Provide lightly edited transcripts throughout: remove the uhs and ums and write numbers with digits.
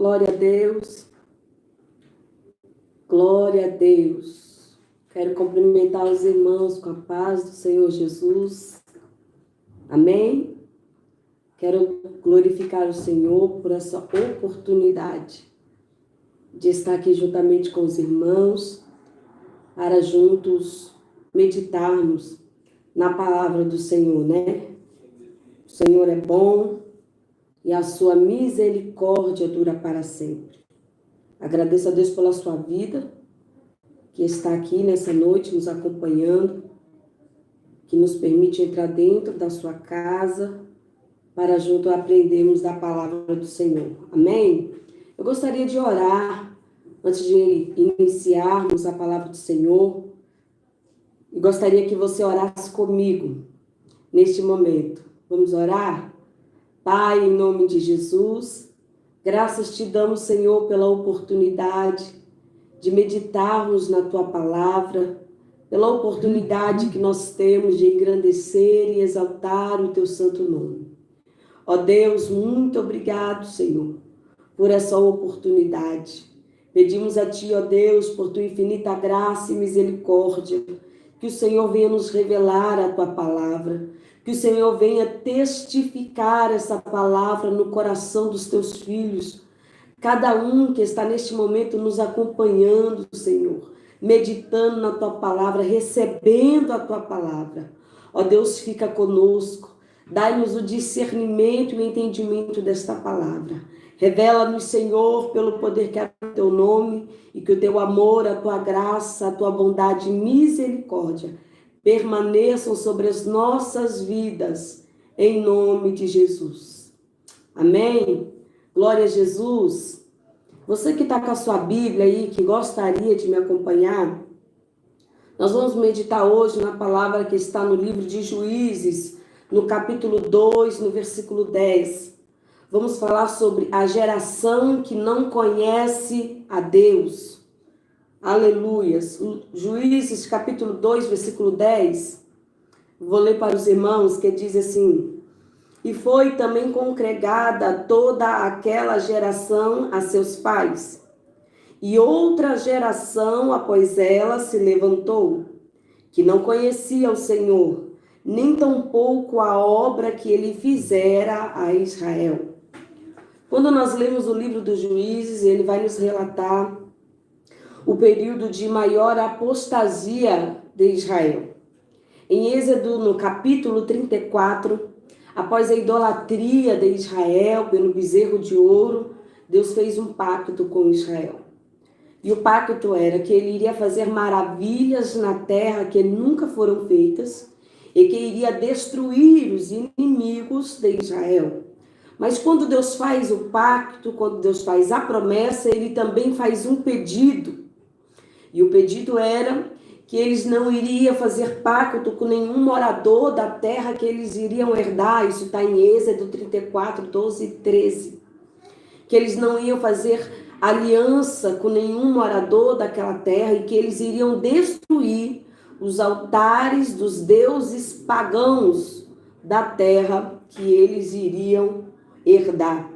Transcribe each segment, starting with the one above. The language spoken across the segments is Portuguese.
Glória a Deus. Glória a Deus. Quero cumprimentar os irmãos com a paz do Senhor Jesus. Amém? Quero glorificar o Senhor por essa oportunidade de estar aqui juntamente com os irmãos para juntos meditarmos na palavra do Senhor, né? O Senhor é bom e a sua misericórdia dura para sempre. Agradeço a Deus pela sua vida, que está aqui nessa noite nos acompanhando, que nos permite entrar dentro da sua casa para junto aprendermos da palavra do Senhor. Amém? Eu gostaria de orar antes de iniciarmos a palavra do Senhor. E gostaria que você orasse comigo neste momento. Vamos orar? Pai, em nome de Jesus, graças te damos, Senhor, pela oportunidade de meditarmos na tua palavra, pela oportunidade que nós temos de engrandecer e exaltar o teu santo nome. Ó Deus, muito obrigado, Senhor, por essa oportunidade. Pedimos a ti, ó Deus, por tua infinita graça e misericórdia, que o Senhor venha nos revelar a tua palavra, que o Senhor venha testificar essa palavra no coração dos teus filhos, cada um que está neste momento nos acompanhando, Senhor, meditando na tua palavra, recebendo a tua palavra. Ó Deus, fica conosco, dai-nos o discernimento e o entendimento desta palavra. Revela-nos, Senhor, pelo poder que é o teu nome e que o teu amor, a tua graça, a tua bondade e misericórdia permaneçam sobre as nossas vidas, em nome de Jesus. Amém? Glória a Jesus. Você que está com a sua Bíblia aí, que gostaria de me acompanhar, nós vamos meditar hoje na palavra que está no livro de Juízes, no capítulo 2, no versículo 10. Vamos falar sobre a geração que não conhece a Deus. Aleluias. Juízes, capítulo 2, versículo 10. Vou ler para os irmãos, que diz assim: E foi também congregada toda aquela geração a seus pais. E outra geração após ela se levantou, que não conhecia o Senhor, nem tampouco a obra que ele fizera a Israel. Quando nós lemos o livro dos Juízes, ele vai nos relatar o período de maior apostasia de Israel. Em Êxodo, no capítulo 34, após a idolatria de Israel pelo bezerro de ouro, Deus fez um pacto com Israel. E o pacto era que ele iria fazer maravilhas na terra que nunca foram feitas e que iria destruir os inimigos de Israel. Mas quando Deus faz o pacto, quando Deus faz a promessa, ele também faz um pedido. E o pedido era que eles não iriam fazer pacto com nenhum morador da terra que eles iriam herdar. Isso está em Êxodo 34, 12 e 13. Que eles não iam fazer aliança com nenhum morador daquela terra e que eles iriam destruir os altares dos deuses pagãos da terra que eles iriam herdar.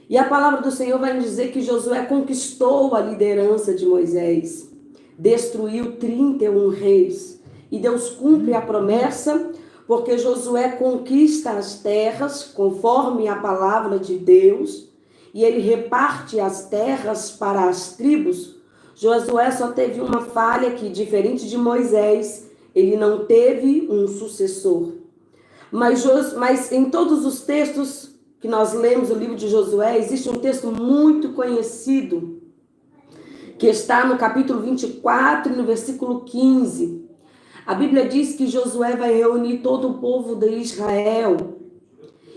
E a palavra do Senhor vai dizer que Josué conquistou a liderança de Moisés, destruiu 31 reis. E Deus cumpre a promessa, porque Josué conquista as terras conforme a palavra de Deus, e ele reparte as terras para as tribos. Josué só teve uma falha que, diferente de Moisés, ele não teve um sucessor. Mas em todos os textos que nós lemos o livro de Josué, existe um texto muito conhecido, que está no capítulo 24, no versículo 15. A Bíblia diz que Josué vai reunir todo o povo de Israel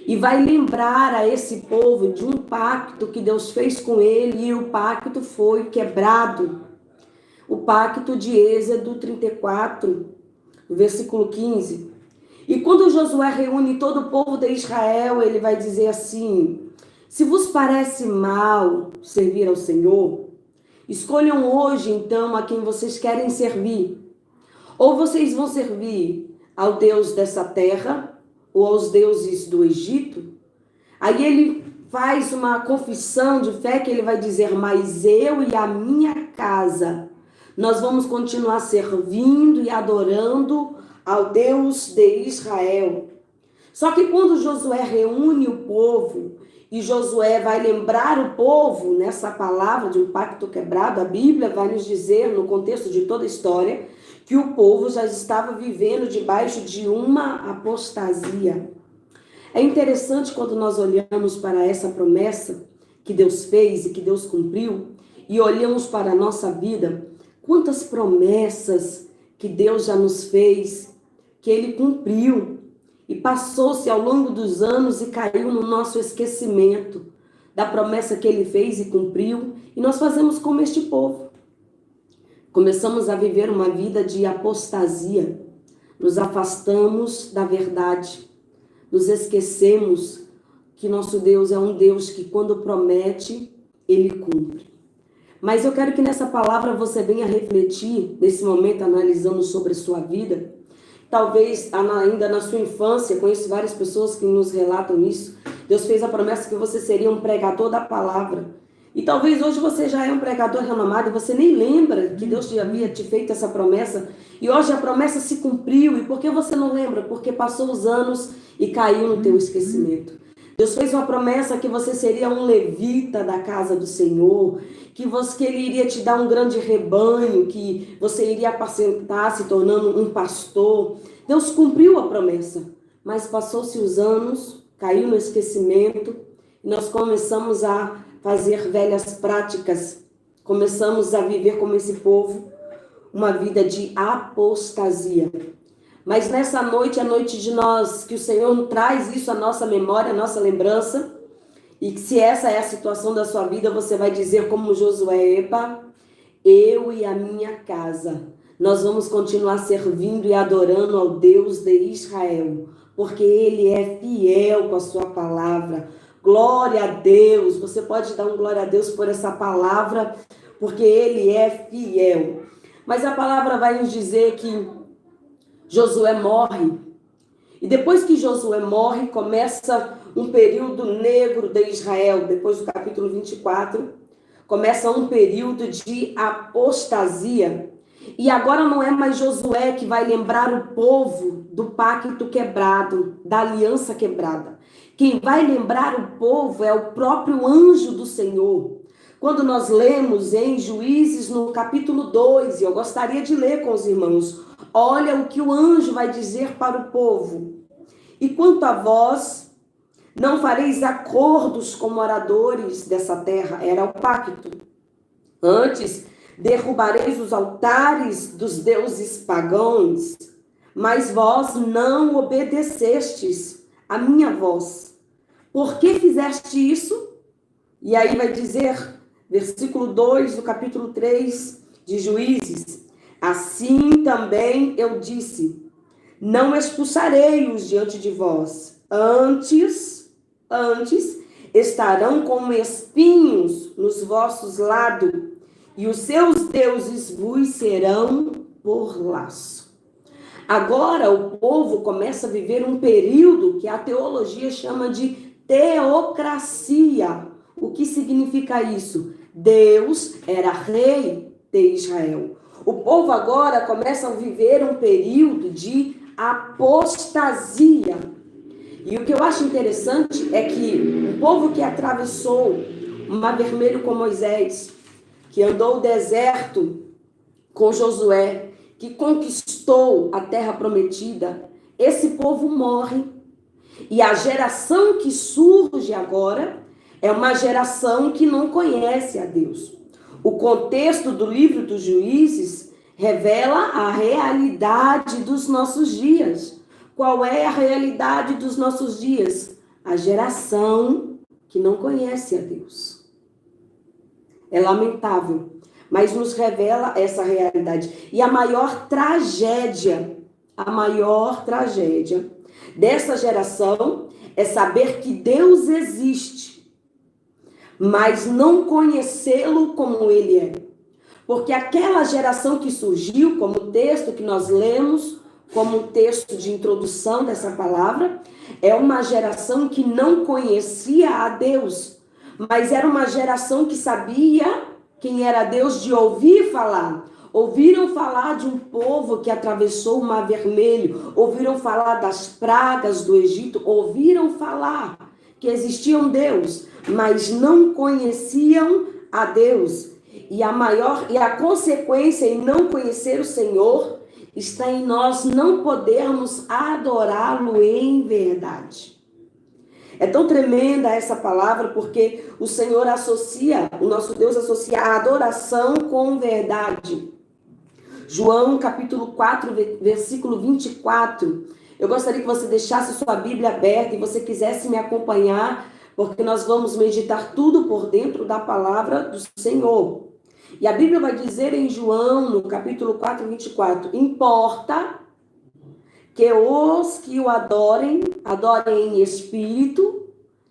e vai lembrar a esse povo de um pacto que Deus fez com ele, e o pacto foi quebrado. O pacto de Êxodo 34, versículo 15. E quando Josué reúne todo o povo de Israel, ele vai dizer assim: se vos parece mal servir ao Senhor, escolham hoje, então, a quem vocês querem servir. Ou vocês vão servir ao Deus dessa terra, ou aos deuses do Egito. Aí ele faz uma confissão de fé que ele vai dizer: mas eu e a minha casa, nós vamos continuar servindo e adorando ao Deus de Israel. Só que quando Josué reúne o povo, e Josué vai lembrar o povo nessa palavra de um pacto quebrado, a Bíblia vai nos dizer, no contexto de toda a história, que o povo já estava vivendo debaixo de uma apostasia. É interessante quando nós olhamos para essa promessa que Deus fez e que Deus cumpriu, e olhamos para a nossa vida, quantas promessas que Deus já nos fez, que Ele cumpriu, e passou-se ao longo dos anos e caiu no nosso esquecimento da promessa que Ele fez e cumpriu, e nós fazemos como este povo. Começamos a viver uma vida de apostasia, nos afastamos da verdade, nos esquecemos que nosso Deus é um Deus que quando promete, Ele cumpre. Mas eu quero que nessa palavra você venha refletir, nesse momento analisando sobre a sua vida. Talvez ainda na sua infância, conheço várias pessoas que nos relatam isso. Deus fez a promessa que você seria um pregador da palavra. E talvez hoje você já é um pregador renomado e você nem lembra que Deus já havia te feito essa promessa. E hoje a promessa se cumpriu. E por que você não lembra? Porque passou os anos e caiu no teu esquecimento. Deus fez uma promessa que você seria um levita da casa do Senhor, que Ele iria te dar um grande rebanho, que você iria apacentar se tornando um pastor. Deus cumpriu a promessa, mas passou-se os anos, caiu no esquecimento, e nós começamos a fazer velhas práticas, começamos a viver como esse povo, uma vida de apostasia. Mas nessa noite, a noite de nós, que o Senhor traz isso à nossa memória, à nossa lembrança, e que se essa é a situação da sua vida, você vai dizer como Josué: epa, eu e a minha casa, nós vamos continuar servindo e adorando ao Deus de Israel, porque Ele é fiel com a sua palavra. Glória a Deus, você pode dar um glória a Deus por essa palavra, porque Ele é fiel. Mas a palavra vai nos dizer que Josué morre. E depois que Josué morre, começa um período negro de Israel. Depois do capítulo 24, começa um período de apostasia. E agora não é mais Josué que vai lembrar o povo do pacto quebrado, da aliança quebrada. Quem vai lembrar o povo é o próprio anjo do Senhor. Quando nós lemos em Juízes, no capítulo 2, e eu gostaria de ler com os irmãos, olha o que o anjo vai dizer para o povo. E quanto a vós, não fareis acordos com moradores dessa terra, era o pacto. Antes, derrubareis os altares dos deuses pagãos, mas vós não obedecestes a minha voz. Por que fizeste isso? E aí vai dizer, versículo 2 do capítulo 3 de Juízes: assim também eu disse, não expulsarei-os diante de vós, antes estarão como espinhos nos vossos lados, e os seus deuses vos serão por laço. Agora o povo começa a viver um período que a teologia chama de teocracia. O que significa isso? Deus era rei de Israel. O povo agora começa a viver um período de apostasia. E o que eu acho interessante é que o povo que atravessou o Mar Vermelho com Moisés, que andou o deserto com Josué, que conquistou a terra prometida, esse povo morre. E a geração que surge agora é uma geração que não conhece a Deus. O contexto do livro dos Juízes revela a realidade dos nossos dias. Qual é a realidade dos nossos dias? A geração que não conhece a Deus. É lamentável, mas nos revela essa realidade. E a maior tragédia dessa geração é saber que Deus existe, mas não conhecê-lo como Ele é. Porque aquela geração que surgiu, como o texto que nós lemos, como um texto de introdução dessa palavra, É uma geração que não conhecia a Deus, mas era uma geração que sabia quem era Deus de ouvir falar. Ouviram falar de um povo que atravessou o Mar Vermelho, ouviram falar das pragas do Egito, ouviram falar que existia um Deus, mas não conheciam a Deus. E a consequência em não conhecer o Senhor está em nós não podermos adorá-lo em verdade. É tão tremenda essa palavra porque o Senhor associa, o nosso Deus associa a adoração com verdade. João capítulo 4, versículo 24. Eu gostaria que você deixasse sua Bíblia aberta e você quisesse me acompanhar, porque nós vamos meditar tudo por dentro da palavra do Senhor. E a Bíblia vai dizer em João, no capítulo 4, 24, importa que os que o adorem em espírito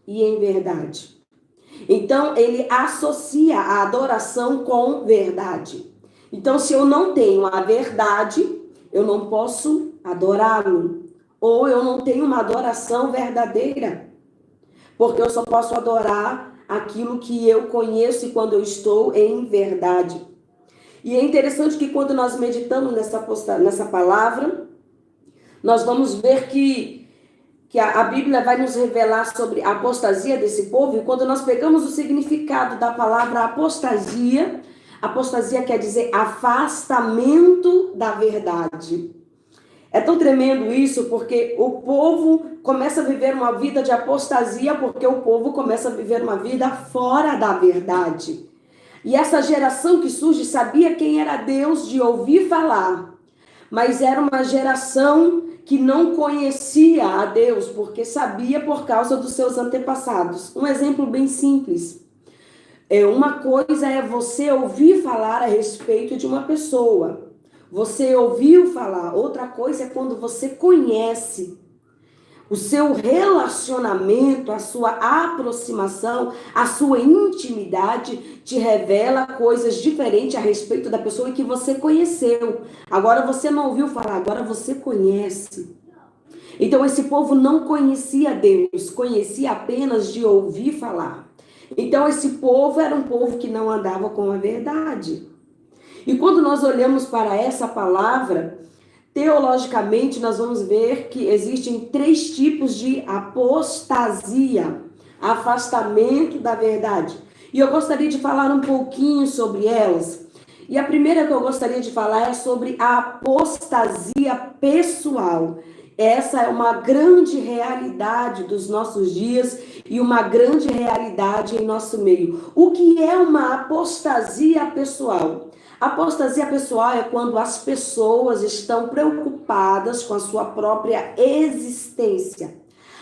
e em verdade. Então, ele associa a adoração com verdade. Então, se eu não tenho a verdade, eu não posso adorá-lo. Ou eu não tenho uma adoração verdadeira. Porque eu só posso adorar aquilo que eu conheço e quando eu estou em verdade. E é interessante que quando nós meditamos nessa palavra, nós vamos ver que a Bíblia vai nos revelar sobre a apostasia desse povo. E quando nós pegamos o significado da palavra apostasia quer dizer afastamento da verdade. É tão tremendo isso porque o povo começa a viver uma vida de apostasia porque o povo começa a viver uma vida fora da verdade. E essa geração que surge sabia quem era Deus de ouvir falar, mas era uma geração que não conhecia a Deus porque sabia por causa dos seus antepassados. Um exemplo bem simples. Uma coisa é você ouvir falar a respeito de uma pessoa. Você ouviu falar. Outra coisa é quando você conhece. O seu relacionamento, a sua aproximação, a sua intimidade te revela coisas diferentes a respeito da pessoa que você conheceu. Agora você não ouviu falar, agora você conhece. Então esse povo não conhecia Deus, conhecia apenas de ouvir falar. Então esse povo era um povo que não andava com a verdade. E quando nós olhamos para essa palavra, teologicamente, nós vamos ver que existem 3 tipos de apostasia, afastamento da verdade. E eu gostaria de falar um pouquinho sobre elas. E a primeira que eu gostaria de falar é sobre a apostasia pessoal. Essa é uma grande realidade dos nossos dias e uma grande realidade em nosso meio. O que é uma apostasia pessoal? Apostasia pessoal é quando as pessoas estão preocupadas com a sua própria existência.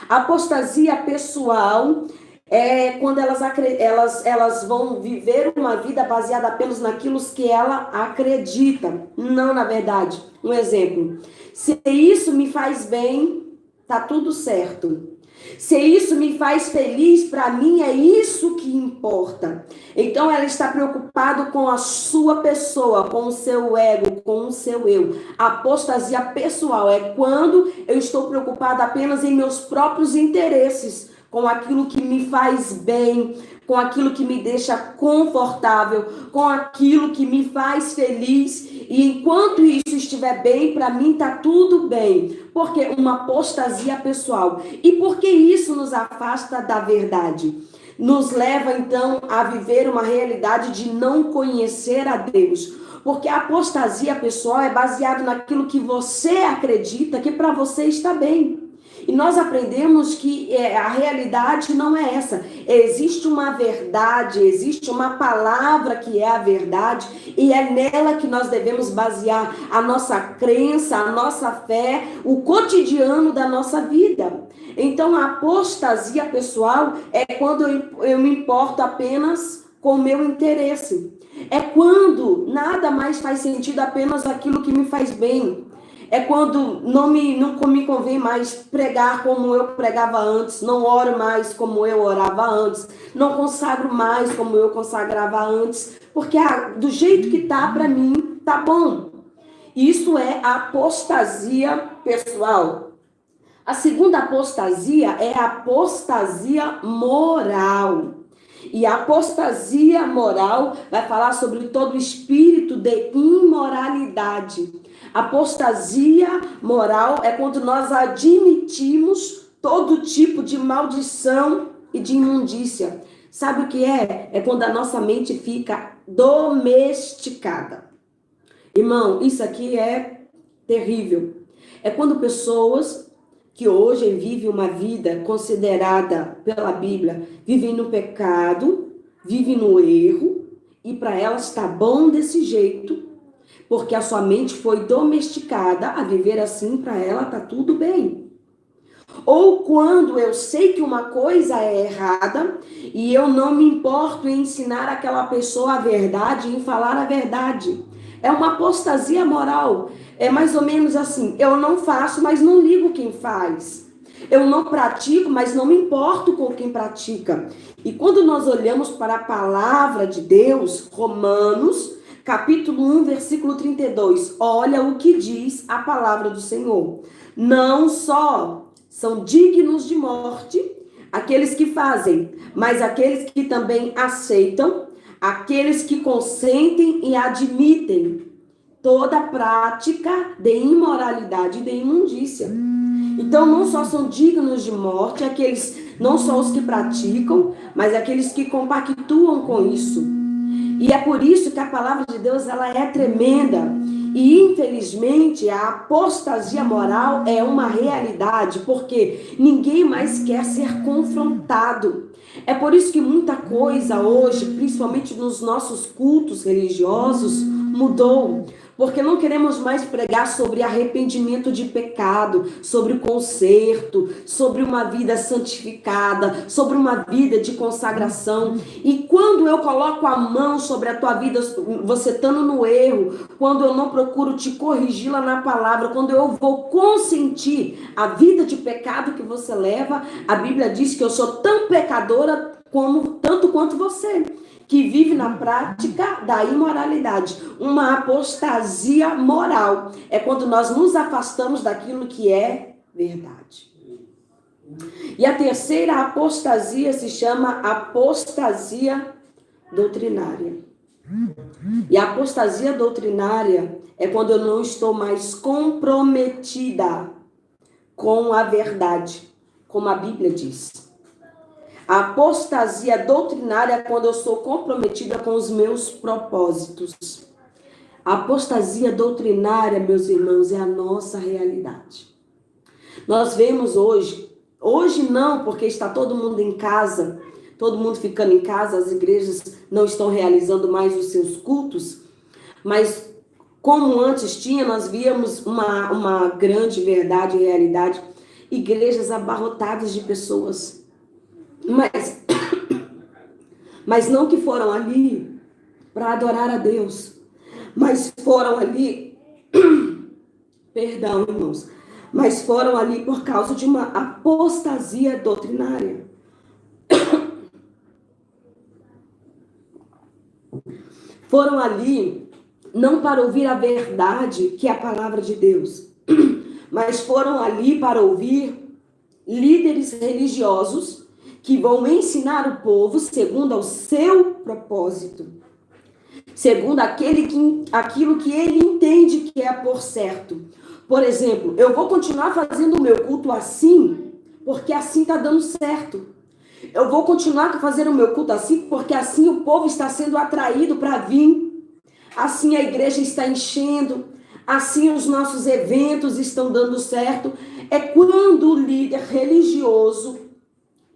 Apostasia pessoal é quando elas vão viver uma vida baseada apenas naquilo que ela acredita, não na verdade. Um exemplo, se isso me faz bem, tá tudo certo. Se isso me faz feliz, para mim é isso que importa. Então ela está preocupada com a sua pessoa, com o seu ego, com o seu eu. A apostasia pessoal é quando eu estou preocupada apenas em meus próprios interesses, com aquilo que me faz bem, com aquilo que me deixa confortável, com aquilo que me faz feliz. E enquanto isso estiver bem, para mim está tudo bem. Porque uma apostasia pessoal. E por que isso nos afasta da verdade? Nos leva, então, a viver uma realidade de não conhecer a Deus. Porque a apostasia pessoal é baseada naquilo que você acredita que para você está bem. E nós aprendemos que a realidade não é essa. Existe uma verdade, existe uma palavra que é a verdade, e é nela que nós devemos basear a nossa crença, a nossa fé, o cotidiano da nossa vida. Então, a apostasia pessoal é quando eu me importo apenas com o meu interesse. É quando nada mais faz sentido, apenas aquilo que me faz bem. É quando não me convém mais pregar como eu pregava antes, não oro mais como eu orava antes, não consagro mais como eu consagrava antes, porque do jeito que tá para mim, tá bom. Isso é a apostasia pessoal. A segunda apostasia é a apostasia moral. E a apostasia moral vai falar sobre todo o espírito de imoralidade. Apostasia moral é quando nós admitimos todo tipo de maldição e de imundícia. Sabe o que é? É quando a nossa mente fica domesticada. Irmão, isso aqui é terrível. É quando pessoas que hoje vivem uma vida considerada pela Bíblia, vivem no pecado, vivem no erro, e para elas está bom desse jeito, porque a sua mente foi domesticada a viver assim, para ela está tudo bem. Ou quando eu sei que uma coisa é errada e eu não me importo em ensinar aquela pessoa a verdade, em falar a verdade. É uma apostasia moral. É mais ou menos assim, eu não faço, mas não ligo quem faz. Eu não pratico, mas não me importo com quem pratica. E quando nós olhamos para a palavra de Deus, Romanos, capítulo 1, versículo 32, olha o que diz a palavra do Senhor. Não só são dignos de morte aqueles que fazem, mas aqueles que também aceitam, aqueles que consentem e admitem toda prática de imoralidade e de imundícia. Então, não só são dignos de morte aqueles, não só os que praticam, mas aqueles que compactuam com isso. E é por isso que a palavra de Deus, ela é tremenda. E, infelizmente, a apostasia moral é uma realidade, porque ninguém mais quer ser confrontado. É por isso que muita coisa hoje, principalmente nos nossos cultos religiosos, mudou. Porque não queremos mais pregar sobre arrependimento de pecado, sobre conserto, sobre uma vida santificada, sobre uma vida de consagração. E quando eu coloco a mão sobre a tua vida, você estando no erro, quando eu não procuro te corrigi-la na palavra, quando eu vou consentir a vida de pecado que você leva, a Bíblia diz que eu sou tão pecadora tanto quanto você, que vive na prática da imoralidade. Uma apostasia moral é quando nós nos afastamos daquilo que é verdade. E a terceira apostasia se chama apostasia doutrinária. E a apostasia doutrinária é quando eu não estou mais comprometida com a verdade, como a Bíblia diz. A apostasia doutrinária é quando eu sou comprometida com os meus propósitos. A apostasia doutrinária, meus irmãos, é a nossa realidade. Nós vemos hoje não, porque está todo mundo em casa, todo mundo ficando em casa, as igrejas não estão realizando mais os seus cultos, mas como antes tinha, nós víamos uma grande verdade e realidade, igrejas abarrotadas de pessoas. Mas não que foram ali para adorar a Deus, mas foram ali, perdão, irmãos, mas foram ali por causa de uma apostasia doutrinária. Foram ali não para ouvir a verdade, que é a palavra de Deus, mas foram ali para ouvir líderes religiosos que vão ensinar o povo segundo o seu propósito, segundo aquilo que ele entende que é por certo. Por exemplo, eu vou continuar fazendo o meu culto assim, porque assim está dando certo. Eu vou continuar fazendo o meu culto assim, porque assim o povo está sendo atraído para vir. Assim a igreja está enchendo, assim os nossos eventos estão dando certo. É quando o líder religioso,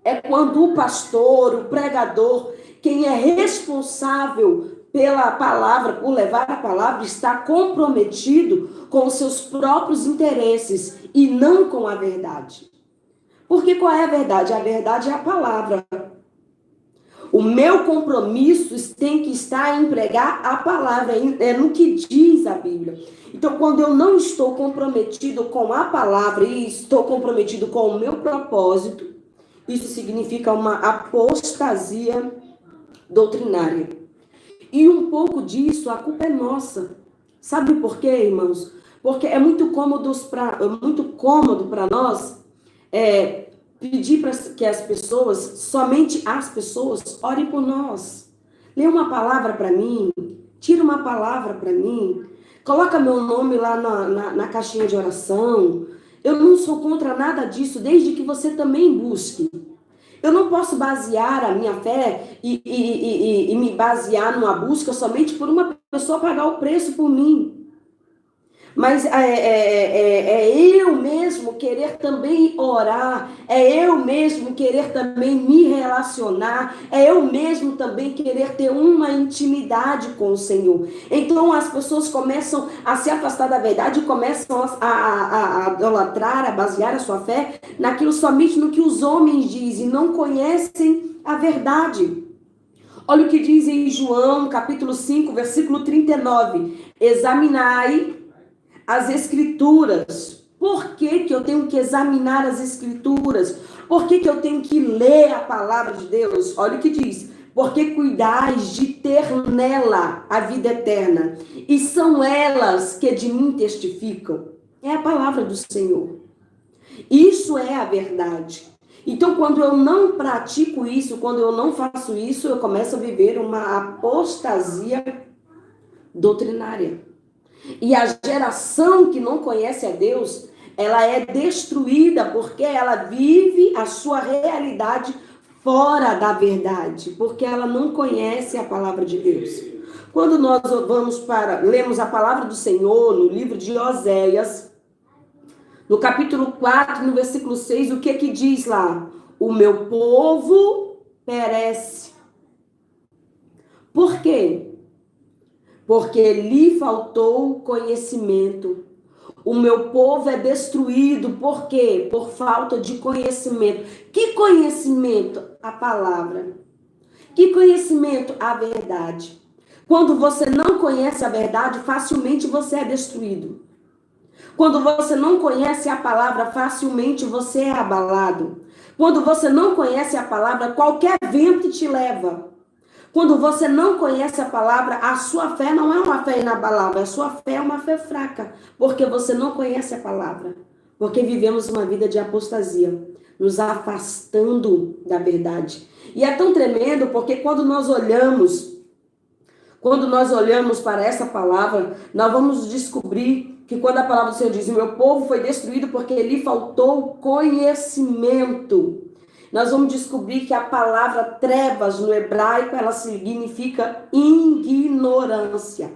é quando o pastor, o pregador, quem é responsável pela palavra, por levar a palavra, está comprometido com os seus próprios interesses e não com a verdade. Porque qual é a verdade? A verdade é a palavra. O meu compromisso tem que estar em pregar a palavra, é no que diz a Bíblia. Então, quando eu não estou comprometido com a palavra e estou comprometido com o meu propósito, isso significa uma apostasia doutrinária. E um pouco disso, a culpa é nossa. Sabe por quê, irmãos? Porque é muito cômodo para nós pedir para que as pessoas, somente as pessoas, orem por nós. Lê uma palavra para mim, tira uma palavra para mim, coloca meu nome lá na caixinha de oração. Eu não sou contra nada disso, desde que você também busque. Eu não posso basear a minha fé e me basear numa busca somente por uma pessoa pagar o preço por mim. Mas eu mesmo querer também orar, é eu mesmo querer também me relacionar, é eu mesmo também querer ter uma intimidade com o Senhor. Então as pessoas começam a se afastar da verdade, começam a idolatrar, a basear a sua fé naquilo somente no que os homens dizem, não conhecem a verdade. Olha o que diz em João, capítulo 5, versículo 39. Examinai as escrituras. Por que eu tenho que examinar as escrituras? Por que eu tenho que ler a palavra de Deus? Olha o que diz. Porque cuidais de ter nela a vida eterna. E são elas que de mim testificam. É a palavra do Senhor. Isso é a verdade. Então, quando eu não pratico isso, quando eu não faço isso, eu começo a viver uma apostasia doutrinária. E a geração que não conhece a Deus, ela é destruída porque ela vive a sua realidade fora da verdade, porque ela não conhece a palavra de Deus. Quando nós lemos a palavra do Senhor no livro de Oséias, no capítulo 4, no versículo 6, o que diz lá? O meu povo perece. Por quê? Porque lhe faltou conhecimento. O meu povo é destruído. Por quê? Por falta de conhecimento. Que conhecimento? A palavra. Que conhecimento? A verdade. Quando você não conhece a verdade, facilmente você é destruído. Quando você não conhece a palavra, facilmente você é abalado. Quando você não conhece a palavra, qualquer vento te leva. Quando você não conhece a palavra, a sua fé não é uma fé inabalável, a sua fé é uma fé fraca, porque você não conhece a palavra. Porque vivemos uma vida de apostasia, nos afastando da verdade. E é tão tremendo, porque quando nós olhamos para essa palavra, nós vamos descobrir que quando a palavra do Senhor diz, meu povo foi destruído porque lhe faltou conhecimento. Nós vamos descobrir que a palavra trevas no hebraico, ela significa ignorância.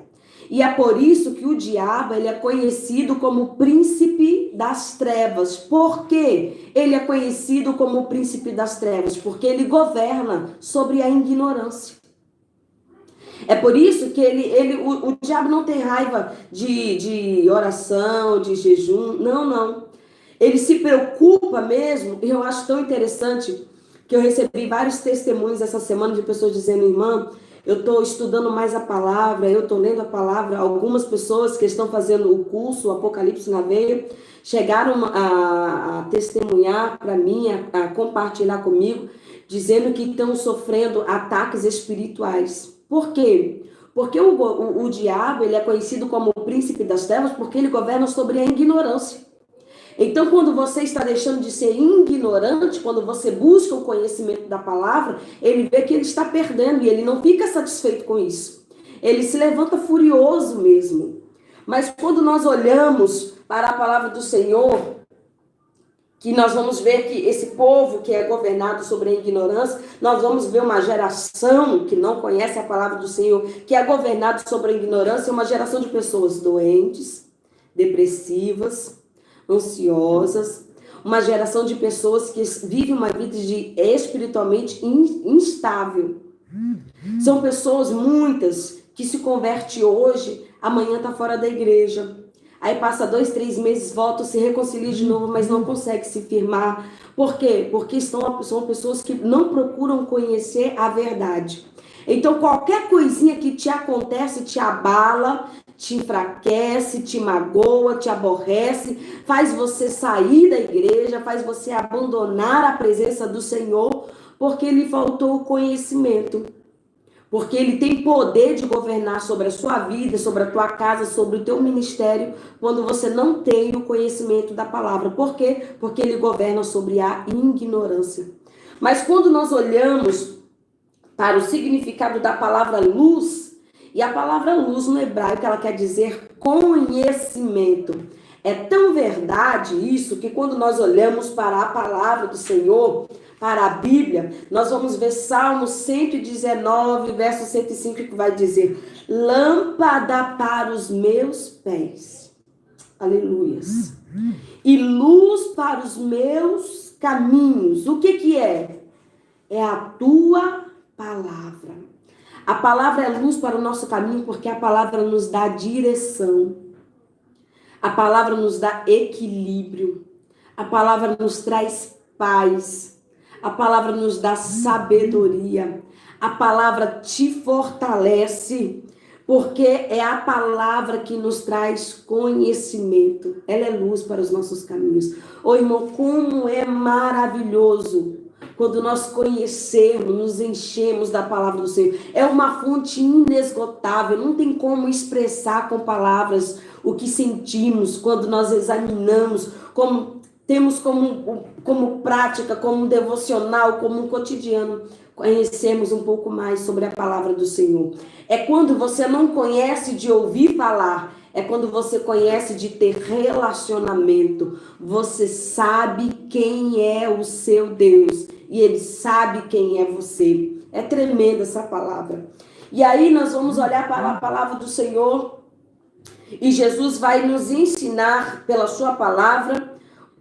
E é por isso que o diabo, ele é conhecido como príncipe das trevas. Por quê? Ele é conhecido como príncipe das trevas, porque ele governa sobre a ignorância. É por isso que o diabo não tem raiva de oração, de jejum, não. Ele se preocupa mesmo, e eu acho tão interessante que eu recebi vários testemunhos essa semana de pessoas dizendo, irmã, eu estou estudando mais a palavra, eu estou lendo a palavra. Algumas pessoas que estão fazendo o curso, o Apocalipse na Veia, chegaram a testemunhar para mim, a compartilhar comigo, dizendo que estão sofrendo ataques espirituais. Por quê? Porque o diabo, ele é conhecido como o príncipe das trevas porque ele governa sobre a ignorância. Então, quando você está deixando de ser ignorante, quando você busca o conhecimento da palavra, ele vê que ele está perdendo e ele não fica satisfeito com isso. Ele se levanta furioso mesmo. Mas quando nós olhamos para a palavra do Senhor, que nós vamos ver que esse povo que é governado sobre a ignorância, nós vamos ver uma geração que não conhece a palavra do Senhor, que é governado sobre a ignorância, uma geração de pessoas doentes, depressivas, ansiosas, uma geração de pessoas que vivem uma vida espiritualmente instável. São pessoas, muitas, que se convertem hoje, amanhã está fora da igreja. Aí passa 2, 3 meses, volta, se reconcilia de novo, mas não consegue se firmar. Por quê? Porque são pessoas que não procuram conhecer a verdade. Então, qualquer coisinha que te acontece, te abala, te enfraquece, te magoa, te aborrece, faz você sair da igreja, faz você abandonar a presença do Senhor, porque lhe faltou o conhecimento. porque ele tem poder de governar sobre a sua vida, sobre a tua casa, sobre o teu ministério, quando você não tem o conhecimento da palavra. Por quê? Porque ele governa sobre a ignorância. Mas quando nós olhamos para o significado da palavra luz, e a palavra luz no hebraico, ela quer dizer conhecimento. É tão verdade isso que quando nós olhamos para a palavra do Senhor, para a Bíblia, nós vamos ver Salmo 119, verso 105, que vai dizer: lâmpada para os meus pés, aleluias, e luz para os meus caminhos. O que é? É a tua palavra. A palavra é luz para o nosso caminho, porque a palavra nos dá direção. A palavra nos dá equilíbrio. A palavra nos traz paz. A palavra nos dá sabedoria. A palavra te fortalece, porque é a palavra que nos traz conhecimento. Ela é luz para os nossos caminhos. Ô irmão, como é maravilhoso quando nós conhecermos, nos enchemos da palavra do Senhor. É uma fonte inesgotável, não tem como expressar com palavras o que sentimos quando nós examinamos, como temos como prática, como um devocional, como um cotidiano, conhecermos um pouco mais sobre a palavra do Senhor. É quando você não conhece de ouvir falar, é quando você conhece de ter relacionamento. Você sabe quem é o seu Deus e ele sabe quem é você. É tremenda essa palavra. E aí nós vamos olhar para a palavra do Senhor e Jesus vai nos ensinar pela sua palavra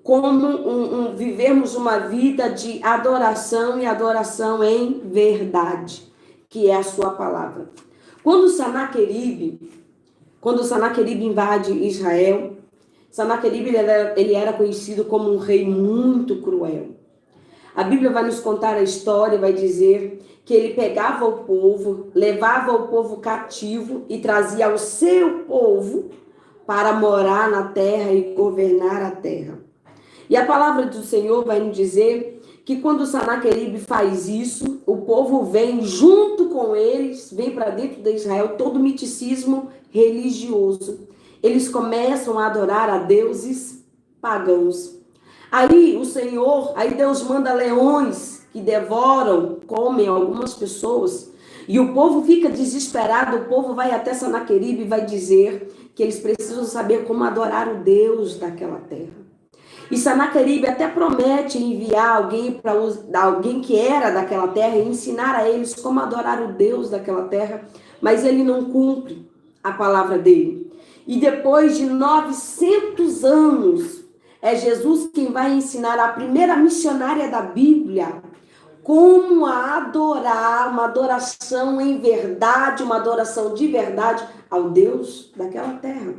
como vivermos uma vida de adoração e adoração em verdade, que é a sua palavra. Quando Sanaqueribe invade Israel, Sanaqueribe ele era conhecido como um rei muito cruel. A Bíblia vai nos contar a história, vai dizer que ele pegava o povo, levava o povo cativo e trazia o seu povo para morar na terra e governar a terra. E a palavra do Senhor vai nos dizer que quando Sanaqueribe faz isso, o povo vem junto com eles, vem para dentro de Israel, todo miticismo religioso. Eles começam a adorar a deuses pagãos. Aí Deus manda leões que devoram, comem algumas pessoas. E o povo fica desesperado, o povo vai até Sanaqueribe e vai dizer que eles precisam saber como adorar o Deus daquela terra. E Sanaqueribe até promete enviar alguém que era daquela terra e ensinar a eles como adorar o Deus daquela terra, mas ele não cumpre a palavra dele. E depois de 900 anos, é Jesus quem vai ensinar a primeira missionária da Bíblia como adorar, uma adoração em verdade, uma adoração de verdade ao Deus daquela terra.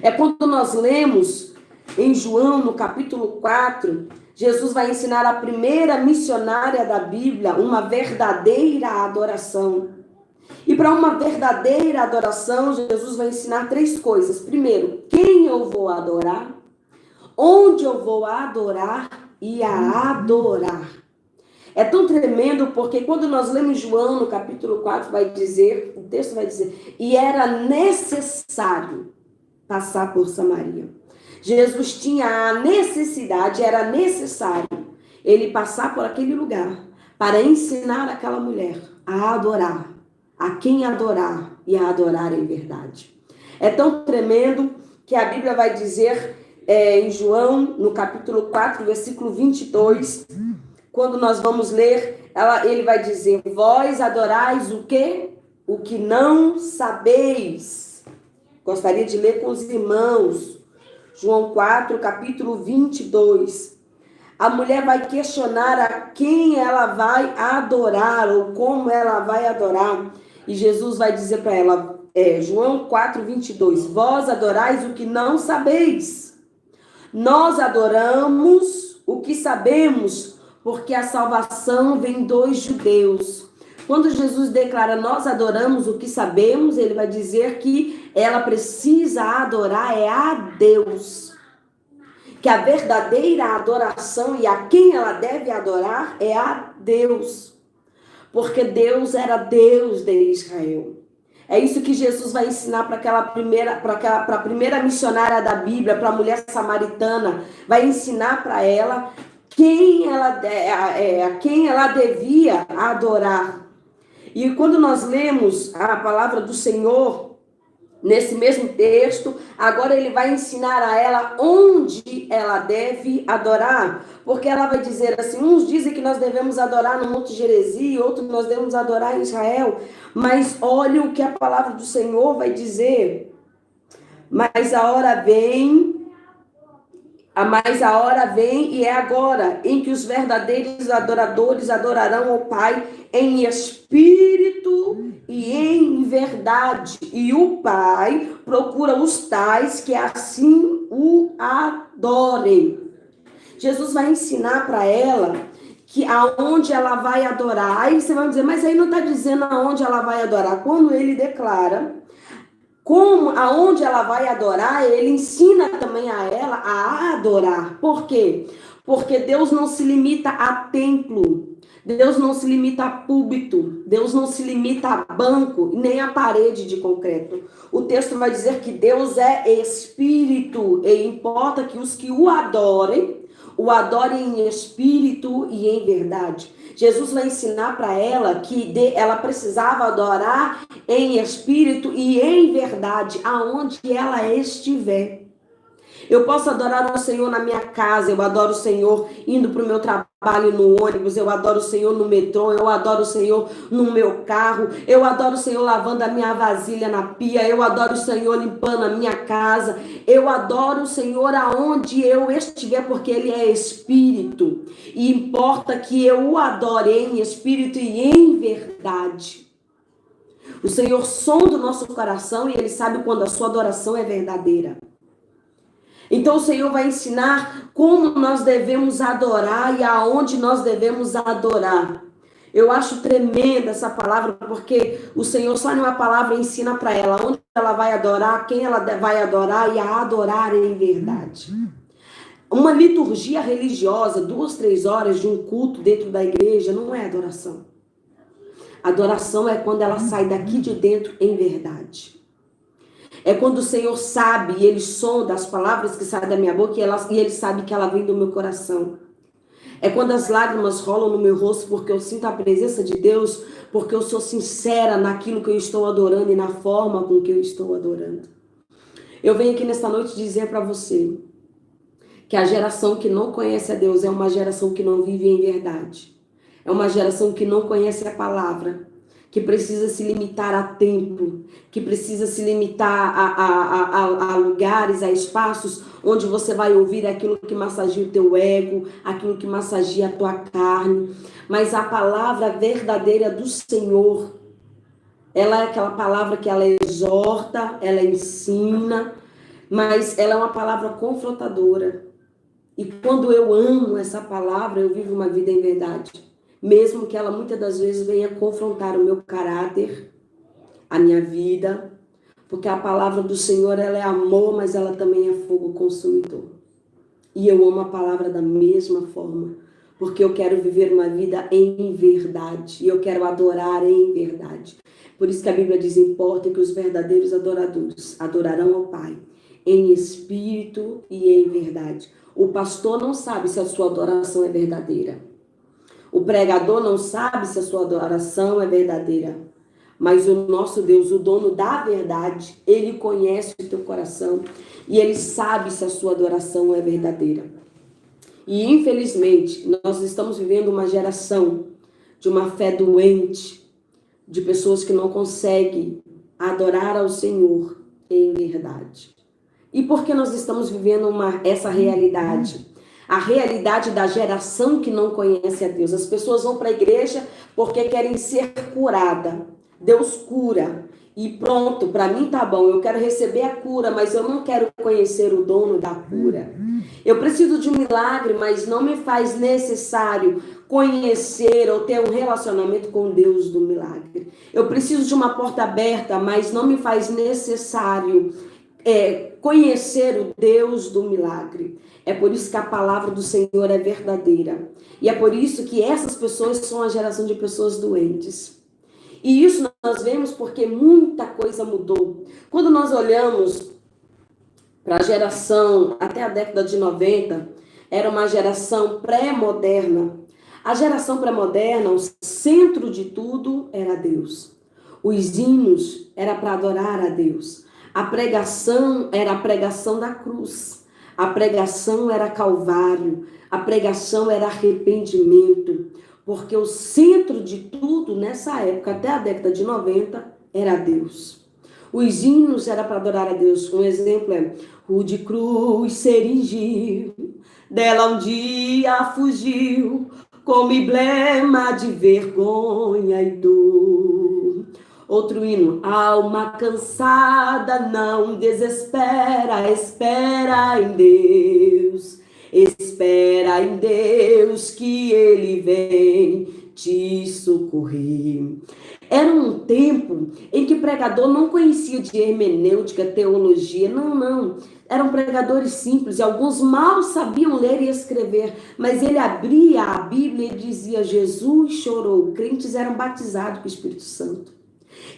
É quando nós lemos em João, no capítulo 4, Jesus vai ensinar a primeira missionária da Bíblia uma verdadeira adoração. E para uma verdadeira adoração, Jesus vai ensinar 3 coisas. Primeiro, quem eu vou adorar, onde eu vou adorar e a adorar. É tão tremendo porque quando nós lemos João, no capítulo 4, o texto vai dizer, e era necessário passar por Samaria. Jesus tinha a necessidade, era necessário ele passar por aquele lugar para ensinar aquela mulher a adorar, a quem adorar e a adorar em verdade. É tão tremendo que a Bíblia vai dizer em João, no capítulo 4, versículo 22, quando nós vamos ler, ele vai dizer, vós adorais o quê? O que não sabeis. Gostaria de ler com os irmãos. João 4, capítulo 22. A mulher vai questionar a quem ela vai adorar ou como ela vai adorar. E Jesus vai dizer para ela, João 4, 22. Vós adorais o que não sabeis. Nós adoramos o que sabemos, porque a salvação vem dos judeus. Quando Jesus declara, nós adoramos o que sabemos, ele vai dizer que ela precisa adorar a Deus. Que a verdadeira adoração e a quem ela deve adorar é a Deus. porque Deus era Deus de Israel. É isso que Jesus vai ensinar para a primeira missionária da Bíblia, para a mulher samaritana. Vai ensinar para ela a quem ela devia adorar. E quando nós lemos a palavra do Senhor, nesse mesmo texto, agora ele vai ensinar a ela onde ela deve adorar. Porque ela vai dizer assim, uns dizem que nós devemos adorar no Monte Gerezi, outros nós devemos adorar em Israel. Mas olha o que a palavra do Senhor vai dizer. Mas a hora vem e é agora, em que os verdadeiros adoradores adorarão ao Pai em espírito e em verdade. E o Pai procura os tais que assim o adorem. Jesus vai ensinar para ela que aonde ela vai adorar. Aí você vai dizer, mas aí não está dizendo aonde ela vai adorar. Quando ele declara aonde ela vai adorar, ele ensina também a ela a adorar. Por quê? Porque Deus não se limita a templo, Deus não se limita a púlpito, Deus não se limita a banco, nem a parede de concreto. O texto vai dizer que Deus é espírito, e importa que os que o adorem em espírito e em verdade. Jesus vai ensinar para ela que ela precisava adorar em espírito e em verdade, aonde ela estiver. Eu posso adorar o Senhor na minha casa, eu adoro o Senhor indo para o meu trabalho no ônibus, eu adoro o Senhor no metrô, eu adoro o Senhor no meu carro, eu adoro o Senhor lavando a minha vasilha na pia, eu adoro o Senhor limpando a minha casa, eu adoro o Senhor aonde eu estiver, porque Ele é Espírito, e importa que eu o adore em espírito e em verdade. O Senhor sonda o nosso coração e Ele sabe quando a sua adoração é verdadeira. Então o Senhor vai ensinar como nós devemos adorar e aonde nós devemos adorar. Eu acho tremenda essa palavra, porque o Senhor só numa palavra ensina para ela onde ela vai adorar, quem ela vai adorar e a adorar em verdade. Uma liturgia religiosa, 2, 3 horas de um culto dentro da igreja, não é adoração. Adoração é quando ela sai daqui de dentro em verdade. É quando o Senhor sabe e Ele sonda as palavras que saem da minha boca e Ele sabe que ela vem do meu coração. É quando as lágrimas rolam no meu rosto porque eu sinto a presença de Deus, porque eu sou sincera naquilo que eu estou adorando e na forma com que eu estou adorando. Eu venho aqui nesta noite dizer para você que a geração que não conhece a Deus é uma geração que não vive em verdade. É uma geração que não conhece a palavra, que precisa se limitar a tempo, que precisa se limitar a lugares, a espaços onde você vai ouvir aquilo que massageia o teu ego, aquilo que massageia a tua carne. Mas a palavra verdadeira do Senhor, ela é aquela palavra que ela exorta, ela ensina, mas ela é uma palavra confrontadora. E quando eu amo essa palavra, eu vivo uma vida em verdade. Mesmo que ela muitas das vezes venha confrontar o meu caráter, a minha vida, porque a palavra do Senhor, ela é amor, mas ela também é fogo consumidor. E eu amo a palavra da mesma forma, porque eu quero viver uma vida em verdade, e eu quero adorar em verdade. Por isso que a Bíblia diz, importa que os verdadeiros adoradores adorarão ao Pai, em espírito e em verdade. O pastor não sabe se a sua adoração é verdadeira. O pregador não sabe se a sua adoração é verdadeira, mas o nosso Deus, o dono da verdade, Ele conhece o teu coração e Ele sabe se a sua adoração é verdadeira. E infelizmente, nós estamos vivendo uma geração de uma fé doente, de pessoas que não conseguem adorar ao Senhor em verdade. E por que nós estamos vivendo essa realidade? A realidade da geração que não conhece a Deus. As pessoas vão para a igreja porque querem ser curadas. Deus cura. E pronto, para mim tá bom. Eu quero receber a cura, mas eu não quero conhecer o dono da cura. Eu preciso de um milagre, mas não me faz necessário conhecer ou ter um relacionamento com Deus do milagre. Eu preciso de uma porta aberta, mas não me faz necessário conhecer o Deus do milagre. É por isso que a palavra do Senhor é verdadeira. E é por isso que essas pessoas são a geração de pessoas doentes. E isso nós vemos porque muita coisa mudou. Quando nós olhamos para a geração até a década de 90, era uma geração pré-moderna. A geração pré-moderna, o centro de tudo era Deus. Os hinos era para adorar a Deus. A pregação era a pregação da cruz. A pregação era Calvário. A pregação era arrependimento. Porque o centro de tudo nessa época, até a década de 90, era Deus. Os hinos era para adorar a Deus. Um exemplo é: rude cruz se erigiu, dela um dia fugiu, como emblema de vergonha e dor. Outro hino: alma cansada não desespera, espera em Deus. Espera em Deus que Ele vem te socorrer. Era um tempo em que o pregador não conhecia de hermenêutica, teologia, não. Eram pregadores simples, e alguns mal sabiam ler e escrever, mas ele abria a Bíblia e dizia: Jesus chorou. Crentes eram batizados com o Espírito Santo.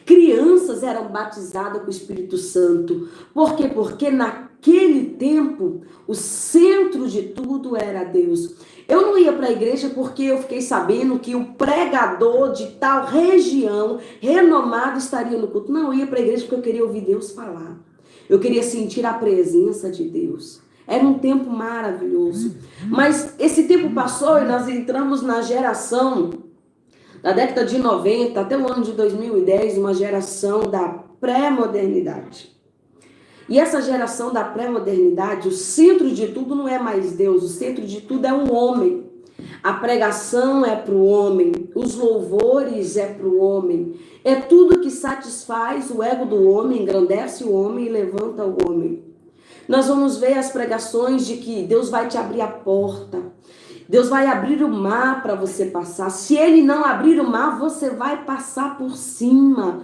Crianças eram batizadas com o Espírito Santo. Por quê? Porque naquele tempo, o centro de tudo era Deus. Eu não ia para a igreja porque eu fiquei sabendo que o pregador de tal região, renomado, estaria no culto. Não, eu ia para a igreja porque eu queria ouvir Deus falar. Eu queria sentir a presença de Deus. Era um tempo maravilhoso. Mas esse tempo passou e nós entramos na geração da década de 90 até o ano de 2010, uma geração da pré-modernidade. E essa geração da pré-modernidade, o centro de tudo não é mais Deus, o centro de tudo é um homem. A pregação é para o homem, os louvores é para o homem. É tudo que satisfaz o ego do homem, engrandece o homem e levanta o homem. Nós vamos ver as pregações de que Deus vai te abrir a porta. Deus vai abrir o mar para você passar. Se Ele não abrir o mar, você vai passar por cima.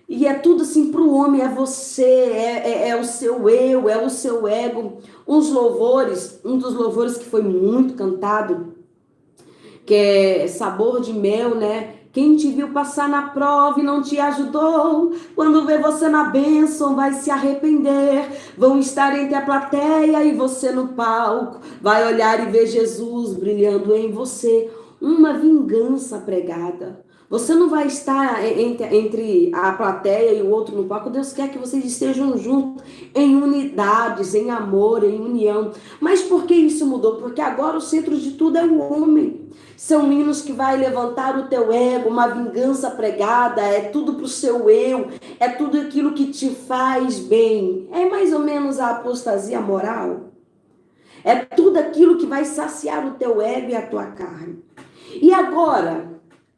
E é tudo assim para o homem, é você, é o seu eu, é o seu ego. Um dos louvores que foi muito cantado, que é Sabor de Mel, né? Quem te viu passar na prova e não te ajudou, quando vê você na bênção vai se arrepender. Vão estar entre a plateia e você no palco, vai olhar e ver Jesus brilhando em você. Uma vingança pregada. Você não vai estar entre a plateia e o outro no palco. Deus quer que vocês estejam juntos, em unidades, em amor, em união. Mas por que isso mudou? Porque agora o centro de tudo é o homem. São hinos que vai levantar o teu ego, uma vingança pregada, é tudo pro seu eu, é tudo aquilo que te faz bem. É mais ou menos a apostasia moral. É tudo aquilo que vai saciar o teu ego e a tua carne. E agora,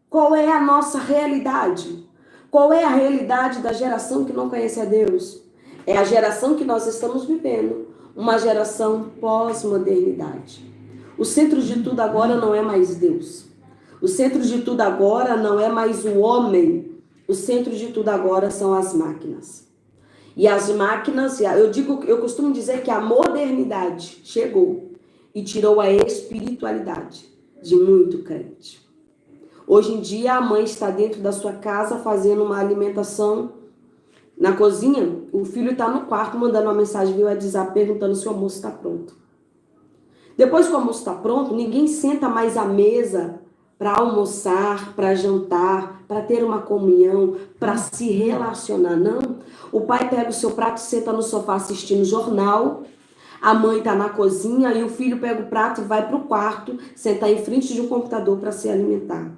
qual é a nossa realidade? Qual é a realidade da geração que não conhece a Deus? É a geração que nós estamos vivendo, uma geração pós-modernidade. O centro de tudo agora não é mais Deus. O centro de tudo agora não é mais o homem. O centro de tudo agora são as máquinas. E as máquinas, eu costumo dizer que a modernidade chegou e tirou a espiritualidade de muito crente. Hoje em dia a mãe está dentro da sua casa fazendo uma alimentação na cozinha, o filho está no quarto mandando uma mensagem via WhatsApp perguntando se o almoço está pronto. Depois que o almoço está pronto, ninguém senta mais à mesa para almoçar, para jantar, para ter uma comunhão, para se relacionar, não. O pai pega o seu prato e senta no sofá assistindo jornal, a mãe está na cozinha e o filho pega o prato e vai para o quarto, sentar em frente de um computador para se alimentar.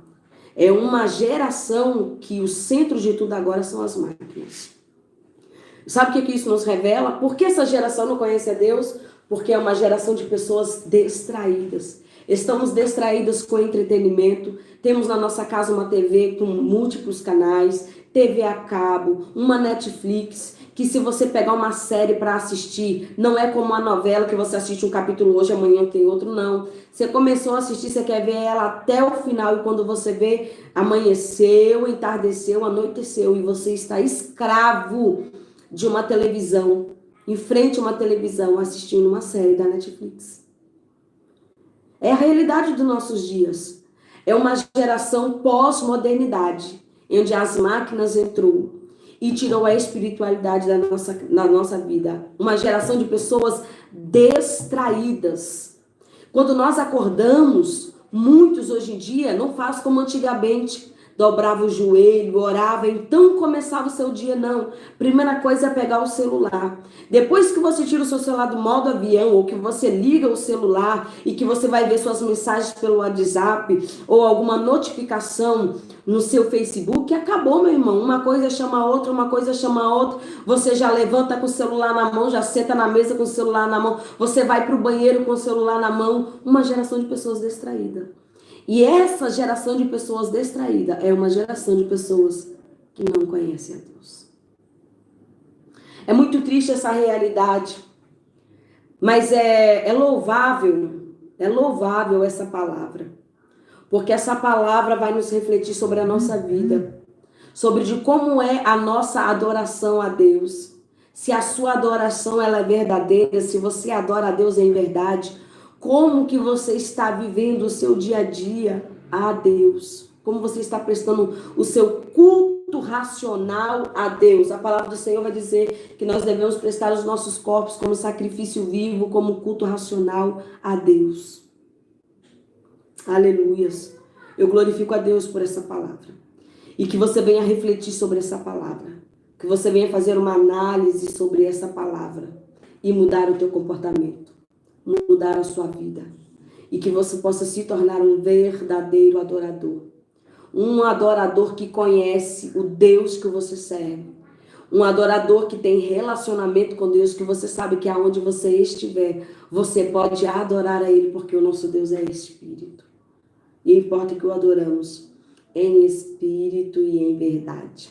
É uma geração que o centro de tudo agora são as máquinas. Sabe o que isso nos revela? Por que essa geração não conhece a Deus? Porque é uma geração de pessoas distraídas. Estamos distraídas com entretenimento. Temos na nossa casa uma TV com múltiplos canais, TV a cabo, uma Netflix, que se você pegar uma série para assistir, não é como uma novela que você assiste um capítulo hoje, amanhã tem outro, não. Você começou a assistir, você quer ver ela até o final, e quando você vê, amanheceu, entardeceu, anoiteceu, e você está escravo de uma televisão, em frente a uma televisão, assistindo uma série da Netflix. É a realidade dos nossos dias. É uma geração pós-modernidade, onde as máquinas entrou e tirou a espiritualidade da nossa vida. Uma geração de pessoas distraídas. Quando nós acordamos, muitos hoje em dia não fazem como antigamente. Dobrava o joelho, orava, então começava o seu dia, não. Primeira coisa é pegar o celular. Depois que você tira o seu celular do modo avião, ou que você liga o celular e que você vai ver suas mensagens pelo WhatsApp, ou alguma notificação no seu Facebook, acabou, meu irmão. Uma coisa chama a outra, uma coisa chama a outra. Você já levanta com o celular na mão, já senta na mesa com o celular na mão, você vai para o banheiro com o celular na mão. Uma geração de pessoas distraídas. E essa geração de pessoas distraídas é uma geração de pessoas que não conhecem a Deus. É muito triste essa realidade, mas é louvável essa palavra, porque essa palavra vai nos refletir sobre a nossa vida, sobre de como é a nossa adoração a Deus. Se a sua adoração ela é verdadeira, se você adora a Deus em verdade, como que você está vivendo o seu dia a dia a Deus? Como você está prestando o seu culto racional a Deus? A palavra do Senhor vai dizer que nós devemos prestar os nossos corpos como sacrifício vivo, como culto racional a Deus. Aleluias. Eu glorifico a Deus por essa palavra. E que você venha refletir sobre essa palavra. Que você venha fazer uma análise sobre essa palavra e mudar o teu comportamento. Mudar a sua vida. E que você possa se tornar um verdadeiro adorador. Um adorador que conhece o Deus que você serve. Um adorador que tem relacionamento com Deus, que você sabe que aonde você estiver, você pode adorar a Ele, porque o nosso Deus é Espírito. E importa que o adoramos em Espírito e em verdade.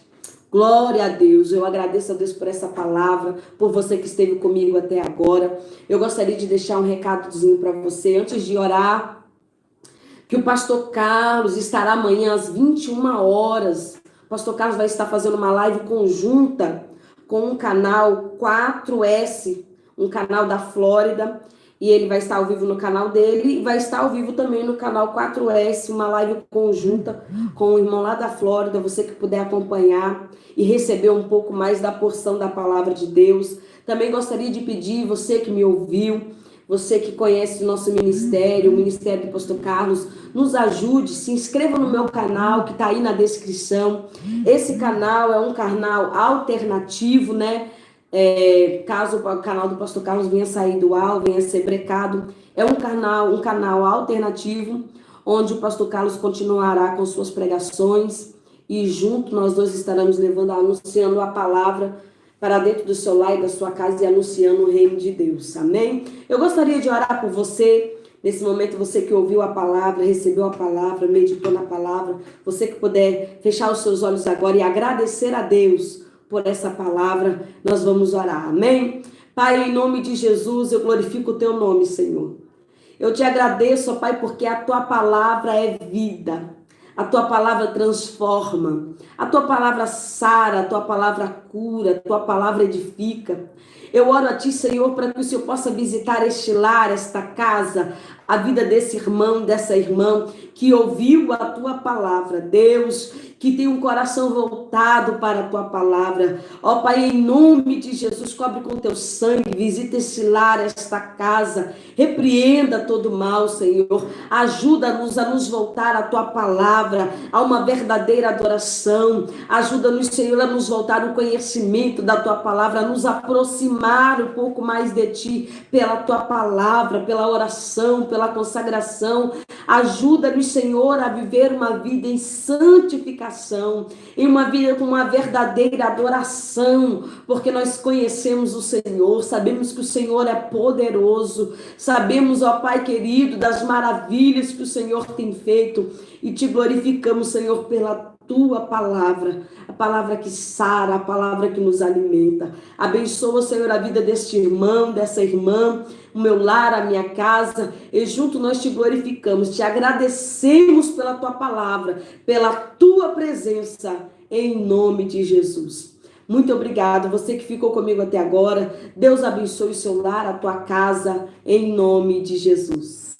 Glória a Deus, eu agradeço a Deus por essa palavra, por você que esteve comigo até agora. Eu gostaria de deixar um recadozinho para você, antes de orar, que o pastor Carlos estará amanhã às 21 horas. O pastor Carlos vai estar fazendo uma live conjunta com um canal 4S, um canal da Flórida, e ele vai estar ao vivo no canal dele e vai estar ao vivo também no canal 4S, uma live conjunta com o irmão lá da Flórida, você que puder acompanhar e receber um pouco mais da porção da palavra de Deus. Também gostaria de pedir, você que me ouviu, você que conhece o nosso ministério, o Ministério do Pastor Carlos, nos ajude, se inscreva no meu canal que está aí na descrição. Esse canal é um canal alternativo, né? Caso o canal do Pastor Carlos venha sair do ar, venha ser brecado, é um canal alternativo, onde o Pastor Carlos continuará com suas pregações e junto nós dois estaremos anunciando a palavra para dentro do seu lar e da sua casa e anunciando o reino de Deus, amém? Eu gostaria de orar por você, nesse momento você que ouviu a palavra, recebeu a palavra, meditou na palavra, você que puder fechar os seus olhos agora e agradecer a Deus por essa palavra, nós vamos orar, amém? Pai, em nome de Jesus, eu glorifico o teu nome, Senhor. Eu te agradeço, ó Pai, porque a tua palavra é vida, a tua palavra transforma, a tua palavra sara, a tua palavra cura, a tua palavra edifica. Eu oro a ti, Senhor, para que o Senhor possa visitar este lar, esta casa, a vida desse irmão, dessa irmã que ouviu a tua palavra, Deus, que tem um coração voltado para a tua palavra. Ó Pai, em nome de Jesus, cobre com teu sangue, visita esse lar, esta casa, repreenda todo mal, Senhor. Ajuda-nos a nos voltar à tua palavra, a uma verdadeira adoração. Ajuda-nos, Senhor, a nos voltar ao conhecimento da tua palavra, a nos aproximar um pouco mais de ti, pela tua palavra, pela oração, pela consagração. Ajuda-nos, Senhor, a viver uma vida em santificação, em uma vida com uma verdadeira adoração, porque nós conhecemos o Senhor, sabemos que o Senhor é poderoso, sabemos, ó Pai querido, das maravilhas que o Senhor tem feito e te glorificamos, Senhor, pela tua palavra, a palavra que sara, a palavra que nos alimenta. Abençoa, Senhor, a vida deste irmão, dessa irmã, o meu lar, a minha casa, e junto nós te glorificamos, te agradecemos pela tua palavra, pela tua presença, em nome de Jesus. Muito obrigado, você que ficou comigo até agora. Deus abençoe o seu lar, a tua casa, em nome de Jesus.